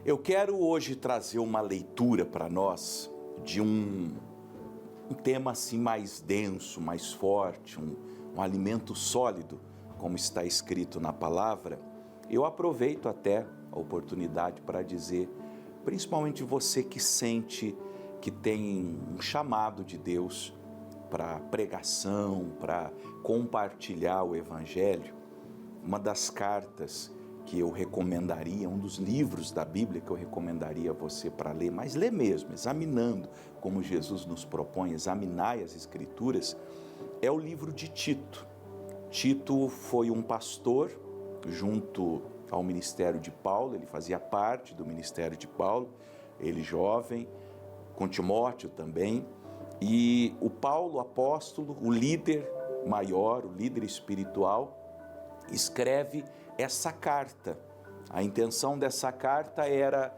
Eu quero hoje trazer uma leitura para nós de um tema assim mais denso, mais forte, um alimento sólido, como está escrito na palavra. Eu aproveito até a oportunidade para dizer, principalmente você que sente que tem um chamado de Deus para pregação, para compartilhar o Evangelho, uma das cartas que eu recomendaria, um dos livros da Bíblia que eu recomendaria a você para ler, mas ler mesmo, examinando, como Jesus nos propõe, examinai as Escrituras, é o livro de Tito. Tito foi um pastor junto ao ministério de Paulo, ele fazia parte do ministério de Paulo, ele jovem, com Timóteo também, e o Paulo, apóstolo, o líder maior, o líder espiritual, escreve essa carta. A intenção dessa carta era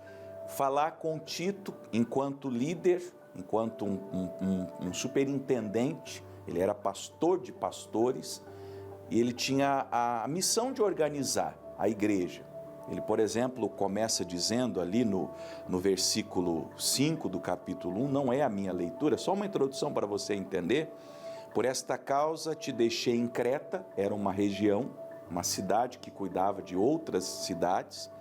falar com Tito enquanto líder, enquanto um superintendente, ele era pastor de pastores, e ele tinha a missão de organizar a igreja. Ele, por exemplo, começa dizendo ali no versículo 5 do capítulo 1, não é a minha leitura, só uma introdução para você entender. Por esta causa te deixei em Creta, era uma região, uma cidade que cuidava de outras cidades,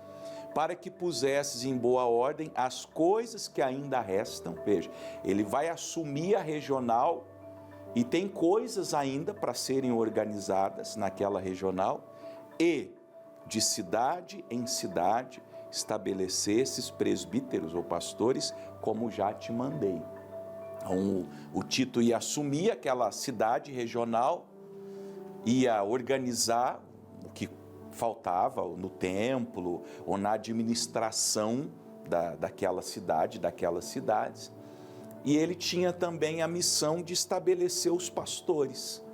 para que pusesses em boa ordem as coisas que ainda restam. Veja, ele vai assumir a regional e tem coisas ainda para serem organizadas naquela regional, e de cidade em cidade estabelecesses presbíteros ou pastores, como já te mandei. Então, o Tito ia assumir aquela cidade regional, ia organizar o que faltava no templo ou na administração daquela cidade, daquelas cidades. E ele tinha também a missão de estabelecer os pastores,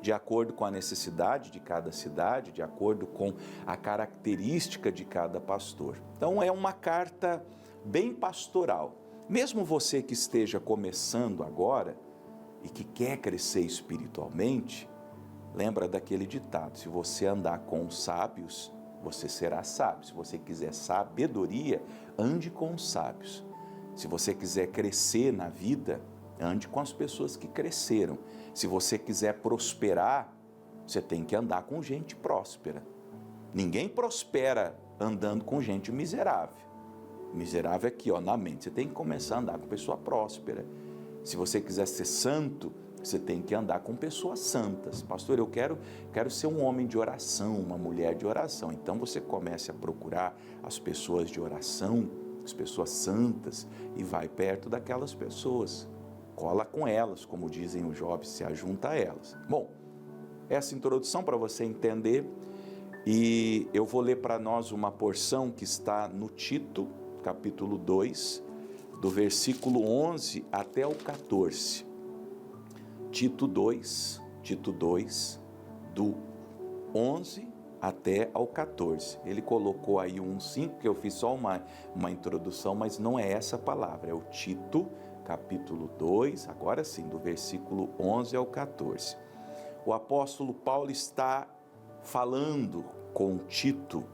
de acordo com a necessidade de cada cidade, de acordo com a característica de cada pastor. Então é uma carta bem pastoral. Mesmo você que esteja começando agora e que quer crescer espiritualmente, lembra daquele ditado: se você andar com os sábios, você será sábio. Se você quiser sabedoria, ande com os sábios. Se você quiser crescer na vida, ande com as pessoas que cresceram. Se você quiser prosperar, você tem que andar com gente próspera. Ninguém prospera andando com gente miserável. Miserável aqui, na mente. Você tem que começar a andar com pessoa próspera. Se você quiser ser santo, você tem que andar com pessoas santas. Pastor, eu quero ser um homem de oração, uma mulher de oração. Então você comece a procurar as pessoas de oração, as pessoas santas, e vai perto daquelas pessoas. Cola com elas, como dizem os jovens, se ajunta a elas. Bom, essa introdução para você entender, e eu vou ler para nós uma porção que está no Tito, capítulo 2, do versículo 11 até o 14. Tito 2, do 11 até ao 14. Ele colocou aí um 5, que eu fiz só uma introdução, mas não é essa palavra, é o Tito, capítulo 2, agora sim, do versículo 11 ao 14. O apóstolo Paulo está falando com Tito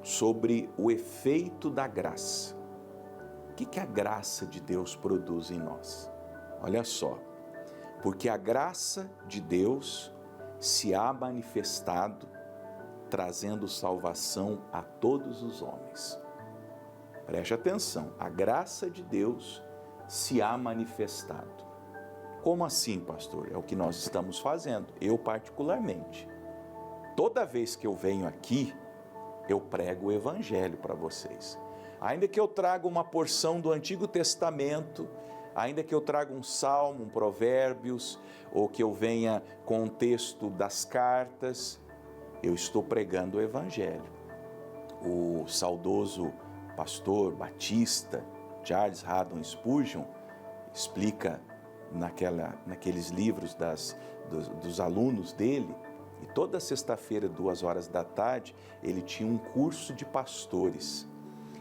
sobre o efeito da graça. O que a graça de Deus produz em nós? Olha só, porque a graça de Deus se há manifestado, trazendo salvação a todos os homens. Preste atenção, a graça de Deus se há manifestado. Como assim, pastor? É o que nós estamos fazendo, eu particularmente. Toda vez que eu venho aqui, eu prego o Evangelho para vocês. Ainda que eu traga uma porção do Antigo Testamento, ainda que eu traga um salmo, um provérbios, ou que eu venha com um texto das cartas, eu estou pregando o Evangelho. O saudoso pastor batista Charles Haddon Spurgeon explica naqueles livros dos alunos dele, e toda sexta-feira, 14h, ele tinha um curso de pastores.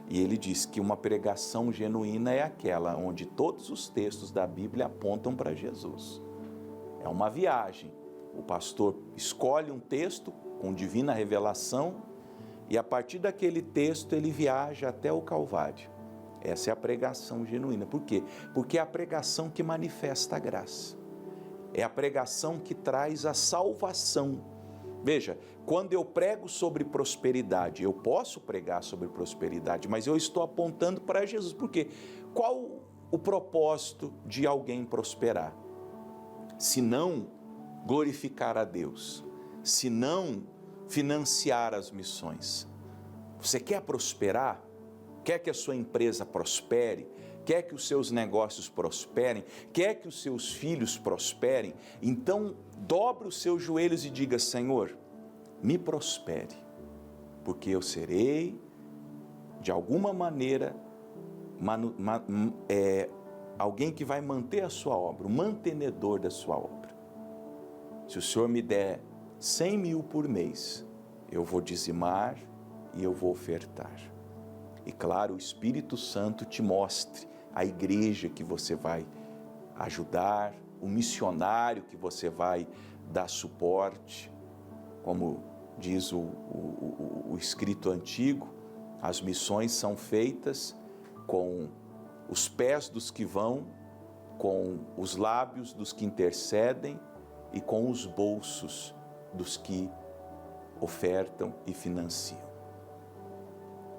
E ele diz que uma pregação genuína é aquela onde todos os textos da Bíblia apontam para Jesus. É uma viagem. O pastor escolhe um texto com divina revelação E a partir daquele texto ele viaja até o Calvário. Essa é a pregação genuína. Por quê? Porque é a pregação que manifesta a graça. É a pregação que traz a salvação. Veja, quando eu prego sobre prosperidade, eu posso pregar sobre prosperidade, mas eu estou apontando para Jesus. Por quê? Qual o propósito de alguém prosperar? Se não glorificar a Deus, se não financiar as missões. Você quer prosperar? Quer que a sua empresa prospere? Quer que os seus negócios prosperem? Quer que os seus filhos prosperem? Então, dobre os seus joelhos e diga: Senhor, me prospere, porque eu serei, de alguma maneira, alguém que vai manter a sua obra, o mantenedor da sua obra. Se o Senhor me der 100 mil por mês, eu vou dizimar e eu vou ofertar. E claro, o Espírito Santo te mostre a igreja que você vai ajudar, o missionário que você vai dar suporte. Como diz o escrito antigo, as missões são feitas com os pés dos que vão, com os lábios dos que intercedem e com os bolsos dos que ofertam e financiam.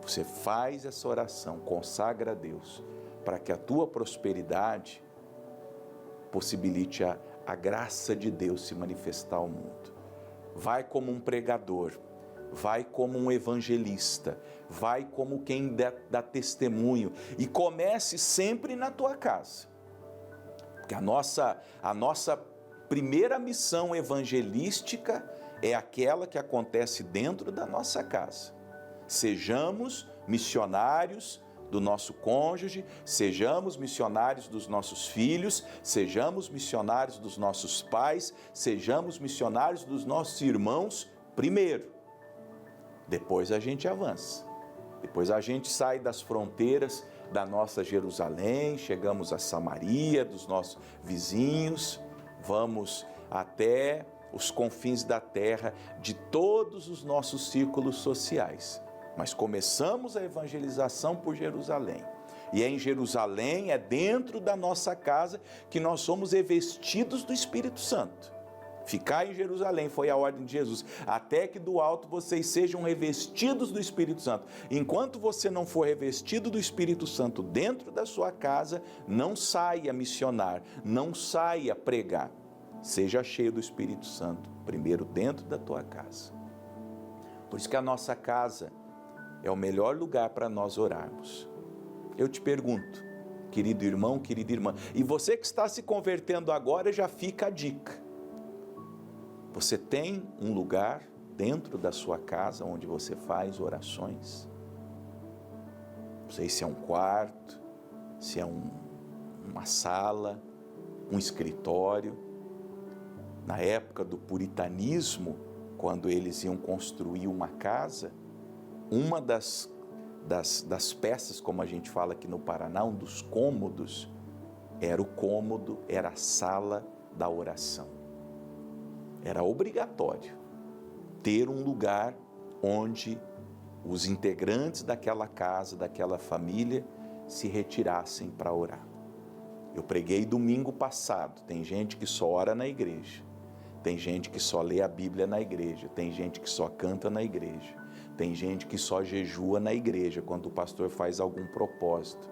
Você faz essa oração, consagra a Deus, para que a tua prosperidade possibilite a graça de Deus se manifestar ao mundo. Vai como um pregador, vai como um evangelista, vai como quem dá testemunho, e comece sempre na tua casa. Porque a nossa primeira missão evangelística é aquela que acontece dentro da nossa casa. Sejamos missionários do nosso cônjuge, sejamos missionários dos nossos filhos, sejamos missionários dos nossos pais, sejamos missionários dos nossos irmãos primeiro. Depois a gente avança. Depois a gente sai das fronteiras da nossa Jerusalém, chegamos a Samaria, dos nossos vizinhos, vamos até os confins da terra, de todos os nossos círculos sociais. Mas começamos a evangelização por Jerusalém. E é em Jerusalém, é dentro da nossa casa, que nós somos revestidos do Espírito Santo. Ficar em Jerusalém foi a ordem de Jesus, até que do alto vocês sejam revestidos do Espírito Santo. Enquanto você não for revestido do Espírito Santo dentro da sua casa, não saia missionar, não saia pregar. Seja cheio do Espírito Santo, primeiro dentro da tua casa. Por isso que a nossa casa é o melhor lugar para nós orarmos. Eu te pergunto, querido irmão, querida irmã, e você que está se convertendo agora, já fica a dica. Você tem um lugar dentro da sua casa onde você faz orações? Não sei se é um quarto, se é uma sala, um escritório. Na época do puritanismo, quando eles iam construir uma casa, uma das peças, como a gente fala aqui no Paraná, um dos cômodos, era a sala da oração. Era obrigatório ter um lugar onde os integrantes daquela casa, daquela família, se retirassem para orar. Eu preguei domingo passado, tem gente que só ora na igreja, tem gente que só lê a Bíblia na igreja, tem gente que só canta na igreja, tem gente que só jejua na igreja quando o pastor faz algum propósito.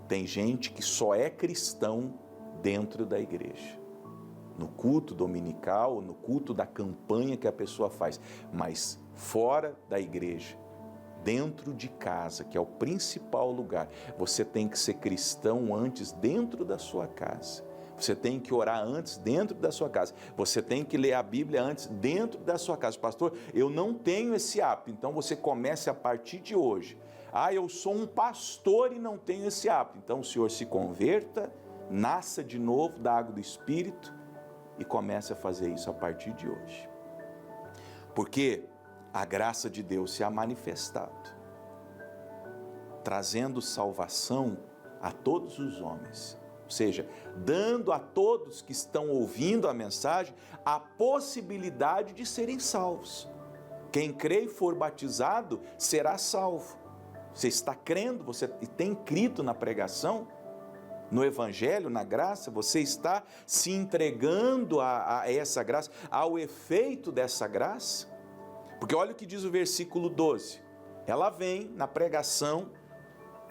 Tem gente que só é cristão dentro da igreja, no culto dominical, no culto da campanha que a pessoa faz, mas fora da igreja, dentro de casa, que é o principal lugar. Você tem que ser cristão antes dentro da sua casa. Você tem que orar antes dentro da sua casa. Você tem que ler a Bíblia antes dentro da sua casa. Pastor, eu não tenho esse hábito. Então você comece a partir de hoje. Eu sou um pastor e não tenho esse hábito. Então o senhor se converta, nasça de novo da água do Espírito e comece a fazer isso a partir de hoje. Porque a graça de Deus se ha manifestado, trazendo salvação a todos os homens. Ou seja, dando a todos que estão ouvindo a mensagem a possibilidade de serem salvos. Quem crê e for batizado será salvo. Você está crendo, você tem crido na pregação, no Evangelho, na graça, você está se entregando a essa graça, ao efeito dessa graça? Porque olha o que diz o versículo 12. Ela vem na pregação,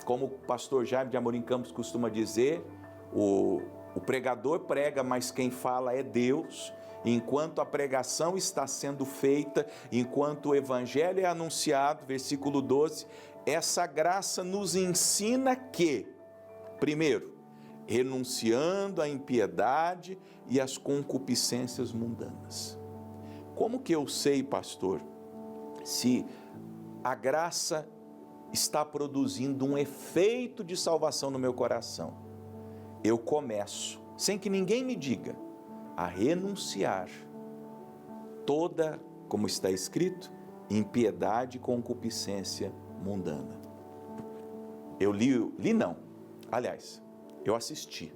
como o pastor Jaime de Amorim Campos costuma dizer, o pregador prega, mas quem fala é Deus. Enquanto a pregação está sendo feita, enquanto o Evangelho é anunciado, versículo 12, essa graça nos ensina que, primeiro, renunciando à impiedade e às concupiscências mundanas. Como que eu sei, pastor, se a graça está produzindo um efeito de salvação no meu coração? Eu começo, sem que ninguém me diga, a renunciar toda, como está escrito, impiedade e concupiscência mundana. Eu eu assisti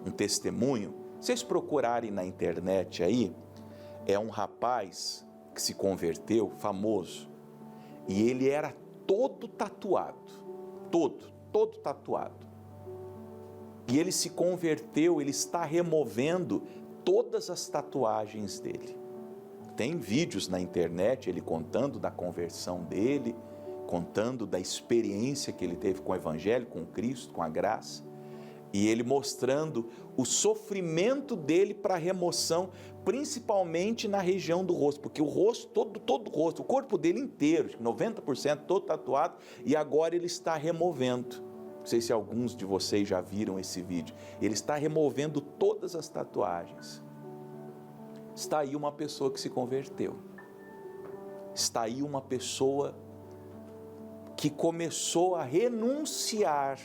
um testemunho, vocês procurarem na internet aí, é um rapaz que se converteu, famoso, e ele era todo tatuado, todo tatuado. E ele se converteu, ele está removendo todas as tatuagens dele. Tem vídeos na internet, ele contando da conversão dele, contando da experiência que ele teve com o Evangelho, com Cristo, com a graça, e ele mostrando o sofrimento dele para a remoção, principalmente na região do rosto, porque o rosto, todo o rosto, o corpo dele inteiro, 90% todo tatuado, e agora ele está removendo. Não sei se alguns de vocês já viram esse vídeo. Ele está removendo todas as tatuagens. Está aí uma pessoa que se converteu. Está aí uma pessoa que começou a renunciar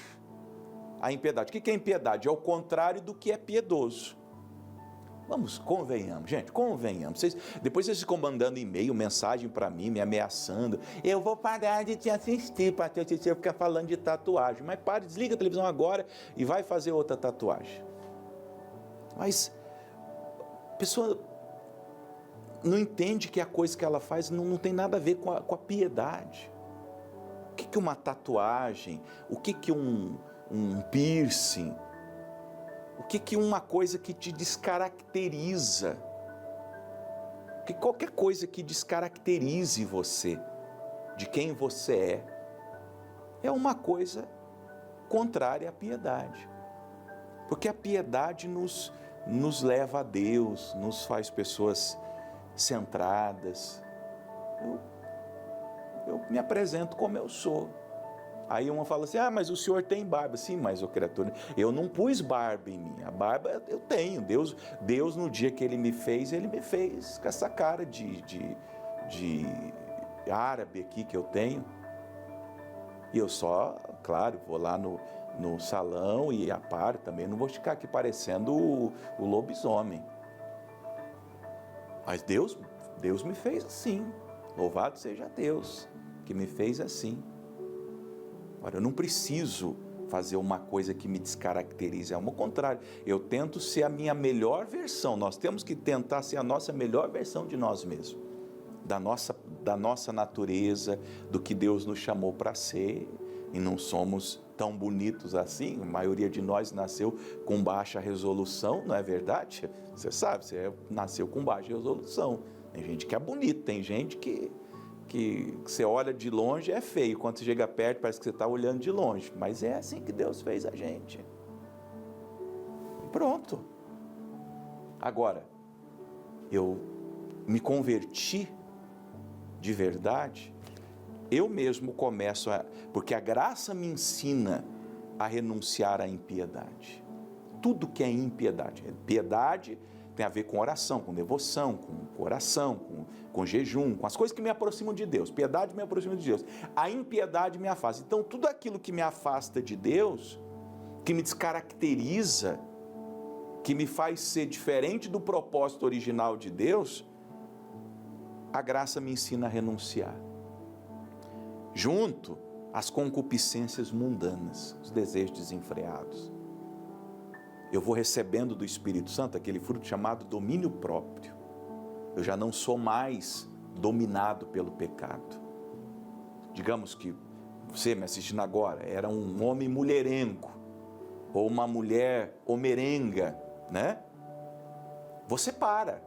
à impiedade. O que é impiedade? É o contrário do que é piedoso. Convenhamos, gente, convenhamos. Depois vocês ficam mandando e-mail, mensagem para mim, me ameaçando. Eu vou parar de te assistir, pastor, se você ficar falando de tatuagem. Mas pare, desliga a televisão agora e vai fazer outra tatuagem. Mas a pessoa não entende que a coisa que ela faz não tem nada a ver com a piedade. O que uma tatuagem? O que um piercing? O que uma coisa que te descaracteriza? Que qualquer coisa que descaracterize você, de quem você é uma coisa contrária à piedade. Porque a piedade nos leva a Deus, nos faz pessoas centradas. Eu me apresento como eu sou. Aí uma fala assim, mas o senhor tem barba. Sim, mas, criatura, eu não pus barba em mim. A barba eu tenho. Deus no dia que ele me fez com essa cara de árabe aqui que eu tenho. E eu só, claro, vou lá no salão e aparo também. Não vou ficar aqui parecendo o lobisomem. Mas Deus me fez assim. Louvado seja Deus que me fez assim. Agora, eu não preciso fazer uma coisa que me descaracterize, ao contrário, eu tento ser a minha melhor versão. Nós temos que tentar ser a nossa melhor versão de nós mesmos, da nossa natureza, do que Deus nos chamou para ser, e não somos tão bonitos assim. A maioria de nós nasceu com baixa resolução, não é verdade? Você sabe, você nasceu com baixa resolução. Tem gente que é bonita, tem gente que você olha de longe é feio, quando você chega perto parece que você está olhando de longe, mas é assim que Deus fez a gente. Pronto. Agora, eu me converti de verdade, eu mesmo começo porque a graça me ensina a renunciar à impiedade. Tudo que é impiedade. Piedade tem a ver com oração, com devoção, com oração, com jejum, com as coisas que me aproximam de Deus. Piedade me aproxima de Deus. A impiedade me afasta. Então, tudo aquilo que me afasta de Deus, que me descaracteriza, que me faz ser diferente do propósito original de Deus, a graça me ensina a renunciar. Junto às concupiscências mundanas, os desejos desenfreados. Eu vou recebendo do Espírito Santo aquele fruto chamado domínio próprio. Eu já não sou mais dominado pelo pecado. Digamos que você me assistindo agora era um homem mulherengo, ou uma mulher homerenga, né? Você para.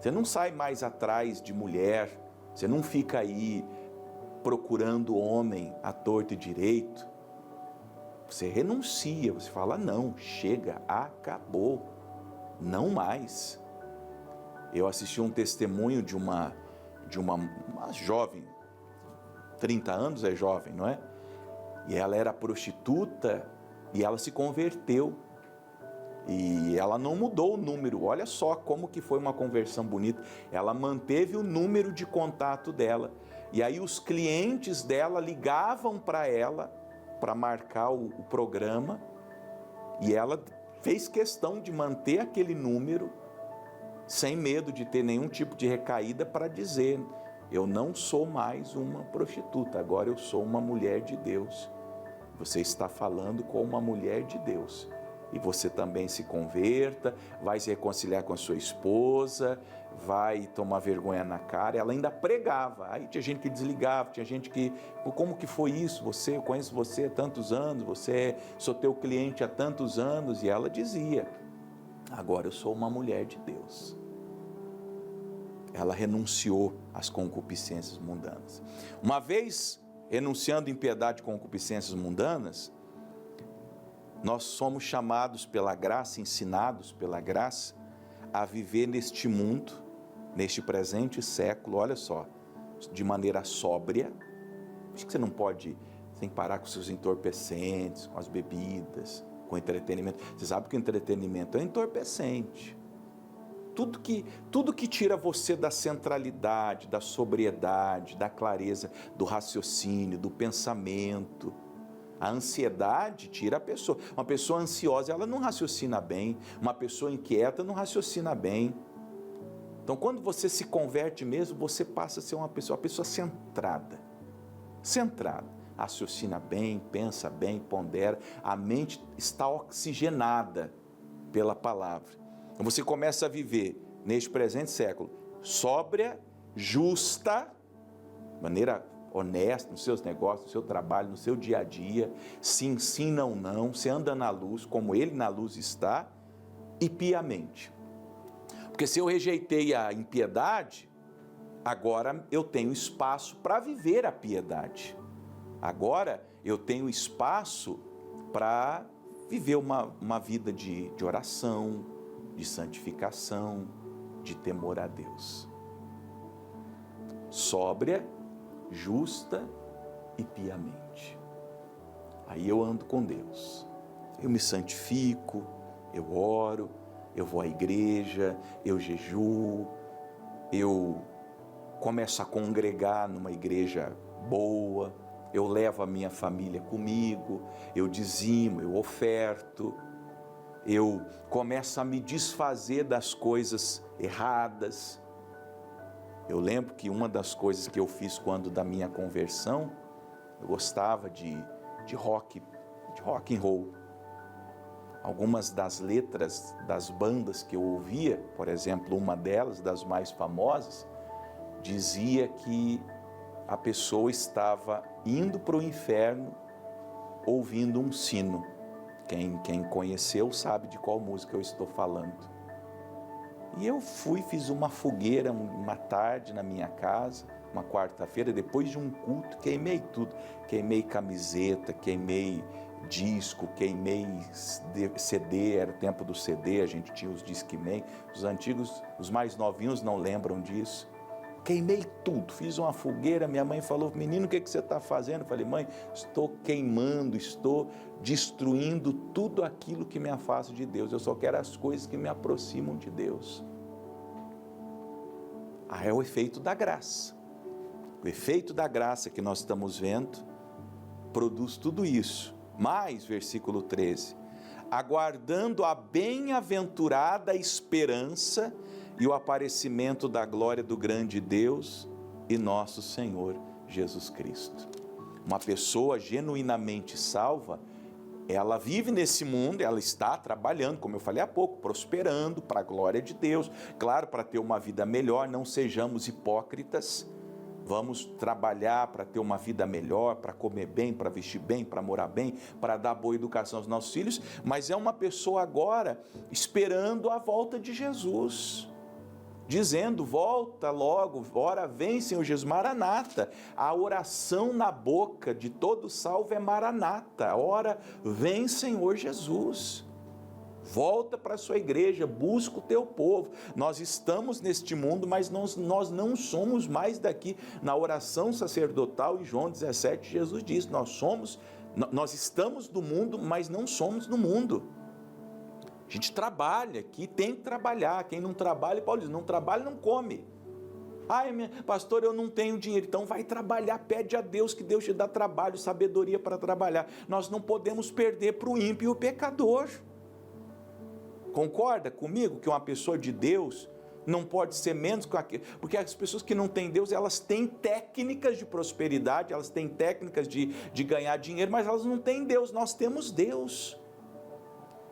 Você não sai mais atrás de mulher, você não fica aí procurando homem à torta e direito. Você renuncia, você fala, não, chega, acabou, não mais. Eu assisti um testemunho de uma jovem, 30 anos é jovem, não é? E ela era prostituta e ela se converteu. E ela não mudou o número, olha só como que foi uma conversão bonita. Ela manteve o número de contato dela. E aí os clientes dela ligavam para ela para marcar o programa. E ela fez questão de manter aquele número, sem medo de ter nenhum tipo de recaída, para dizer, eu não sou mais uma prostituta, agora eu sou uma mulher de Deus. Você está falando com uma mulher de Deus. E você também se converta, vai se reconciliar com a sua esposa, vai tomar vergonha na cara. Ela ainda pregava, aí tinha gente que desligava, tinha gente que, como que foi isso? Eu conheço você há tantos anos, sou teu cliente há tantos anos. E ela dizia, agora eu sou uma mulher de Deus. Ela renunciou às concupiscências mundanas. Uma vez renunciando impiedade e concupiscências mundanas, nós somos chamados pela graça, ensinados pela graça, a viver neste mundo, neste presente século, olha só, de maneira sóbria. Acho que você não pode, sem parar com seus entorpecentes, com as bebidas, com o entretenimento. Você sabe que o entretenimento é entorpecente. Tudo que tira você da centralidade, da sobriedade, da clareza, do raciocínio, do pensamento. A ansiedade tira a pessoa. Uma pessoa ansiosa, ela não raciocina bem. Uma pessoa inquieta não raciocina bem. Então, quando você se converte mesmo, você passa a ser uma pessoa centrada. Raciocina bem, pensa bem, pondera. A mente está oxigenada pela palavra. Então, você começa a viver, neste presente século, sóbria, justa, de maneira honesta nos seus negócios, no seu trabalho, no seu dia a dia, sim, não, você anda na luz, como Ele na luz está, e piamente. Porque se eu rejeitei a impiedade, agora eu tenho espaço para viver a piedade. Agora eu tenho espaço para viver uma vida de oração, de santificação, de temor a Deus. Sóbria, justa e piamente. Aí eu ando com Deus, eu me santifico, eu oro, eu vou à igreja, eu jejuo, eu começo a congregar numa igreja boa, eu levo a minha família comigo, eu dizimo, eu oferto, eu começo a me desfazer das coisas erradas. Eu lembro que uma das coisas que eu fiz quando da minha conversão, eu gostava de rock and roll. Algumas das letras das bandas que eu ouvia, por exemplo, uma delas, das mais famosas, dizia que a pessoa estava indo para o inferno ouvindo um sino. Quem conheceu sabe de qual música eu estou falando. E eu fiz uma fogueira uma tarde na minha casa, uma quarta-feira, depois de um culto, queimei tudo. Queimei camiseta, queimei disco, queimei CD, era o tempo do CD, a gente tinha os Discman. Os antigos, os mais novinhos não lembram disso. Queimei tudo, fiz uma fogueira, minha mãe falou, menino, o que você está fazendo? Eu falei, mãe, estou queimando, estou destruindo tudo aquilo que me afasta de Deus, eu só quero as coisas que me aproximam de Deus. É o efeito da graça. O efeito da graça que nós estamos vendo produz tudo isso. Mais, versículo 13, aguardando a bem-aventurada esperança e o aparecimento da glória do grande Deus e nosso Senhor Jesus Cristo. Uma pessoa genuinamente salva ela vive nesse mundo, ela está trabalhando, como eu falei há pouco, prosperando para a glória de Deus, claro, para ter uma vida melhor. Não sejamos hipócritas, vamos trabalhar para ter uma vida melhor, para comer bem, para vestir bem, para morar bem, para dar boa educação aos nossos filhos, mas é uma pessoa agora esperando a volta de Jesus, dizendo: volta logo, ora vem, Senhor Jesus, Maranata. A oração na boca de todo salvo é Maranata, ora vem, Senhor Jesus. Volta para a sua igreja, busca o teu povo. Nós estamos neste mundo, mas nós não somos mais daqui. Na oração sacerdotal, em João 17, Jesus diz: nós estamos do mundo, mas não somos do mundo. A gente trabalha aqui, tem que trabalhar. Quem não trabalha, Paulo diz, não trabalha, não come. Pastor, eu não tenho dinheiro. Então vai trabalhar, pede a Deus que Deus te dá trabalho, sabedoria para trabalhar. Nós não podemos perder para o ímpio e o pecador. Concorda comigo que uma pessoa de Deus não pode ser menos que aquilo? Porque as pessoas que não têm Deus, elas têm técnicas de prosperidade, elas têm técnicas de ganhar dinheiro, mas elas não têm Deus. Nós temos Deus.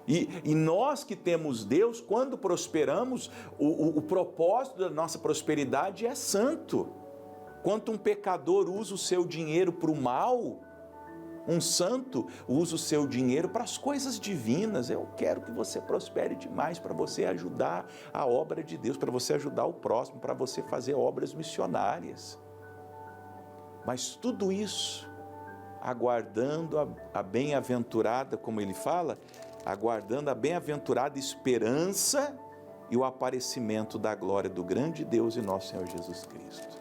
E nós que temos Deus, quando prosperamos, o propósito da nossa prosperidade é santo. Quando um pecador usa o seu dinheiro para o mal, um santo usa o seu dinheiro para as coisas divinas. Eu quero que você prospere demais para você ajudar a obra de Deus, para você ajudar o próximo, para você fazer obras missionárias. Mas tudo isso aguardando a bem-aventurada, como ele fala, aguardando a bem-aventurada esperança e o aparecimento da glória do grande Deus e nosso Senhor Jesus Cristo.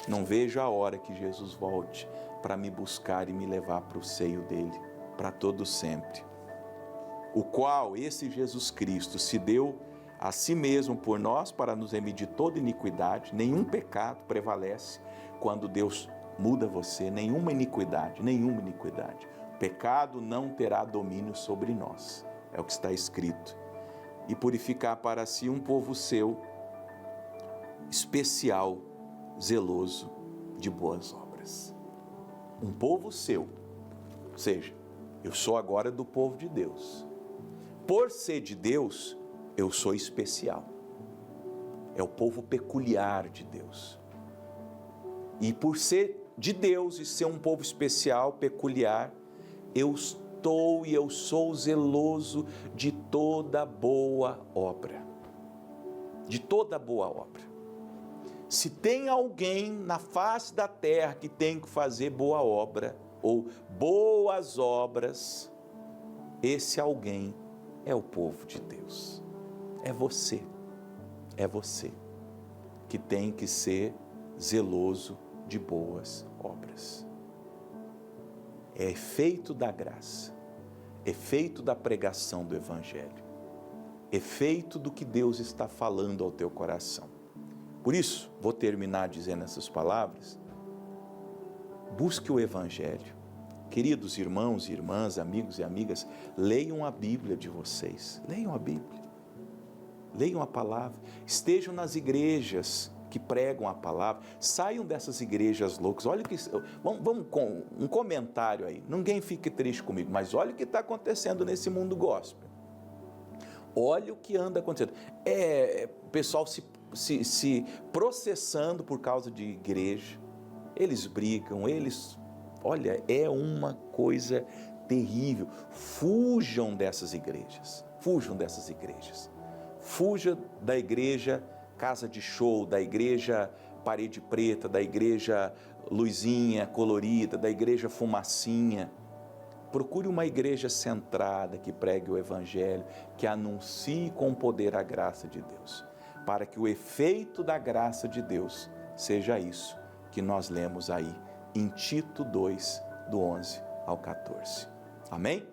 Não vejo a hora que Jesus volte para me buscar e me levar para o seio dele, para todo sempre. O qual, esse Jesus Cristo, se deu a si mesmo por nós para nos remir de toda iniquidade. Nenhum pecado prevalece quando Deus muda você, nenhuma iniquidade. Pecado não terá domínio sobre nós, é o que está escrito. E purificar para si um povo seu, especial, zeloso de boas obras. Um povo seu, ou seja, eu sou agora do povo de Deus. Por ser de Deus, eu sou especial. É o povo peculiar de Deus. E por ser de Deus e ser um povo especial, peculiar, eu sou zeloso de toda boa obra. De toda boa obra. Se tem alguém na face da terra que tem que fazer boa obra, ou boas obras, esse alguém é o povo de Deus. É você que tem que ser zeloso de boas obras. É efeito da graça, efeito da pregação do Evangelho, efeito do que Deus está falando ao teu coração. Por isso, vou terminar dizendo essas palavras. Busque o Evangelho. Queridos irmãos e irmãs, amigos e amigas, leiam a Bíblia de vocês. Leiam a Bíblia. Leiam a palavra. Estejam nas igrejas que pregam a palavra. Saiam dessas igrejas loucas. Olha que vamos com um comentário aí. Ninguém fique triste comigo, mas olha o que está acontecendo nesse mundo gospel. Olha o que anda acontecendo. O pessoal se processando por causa de igreja. Eles brigam, olha, é uma coisa terrível. Fujam dessas igrejas. Fuja da igreja casa de show, da igreja parede preta, da igreja luzinha colorida, da igreja fumacinha. Procure uma igreja centrada que pregue o Evangelho, que anuncie com poder a graça de Deus, para que o efeito da graça de Deus seja isso que nós lemos aí em Tito 2, do 11 ao 14. Amém?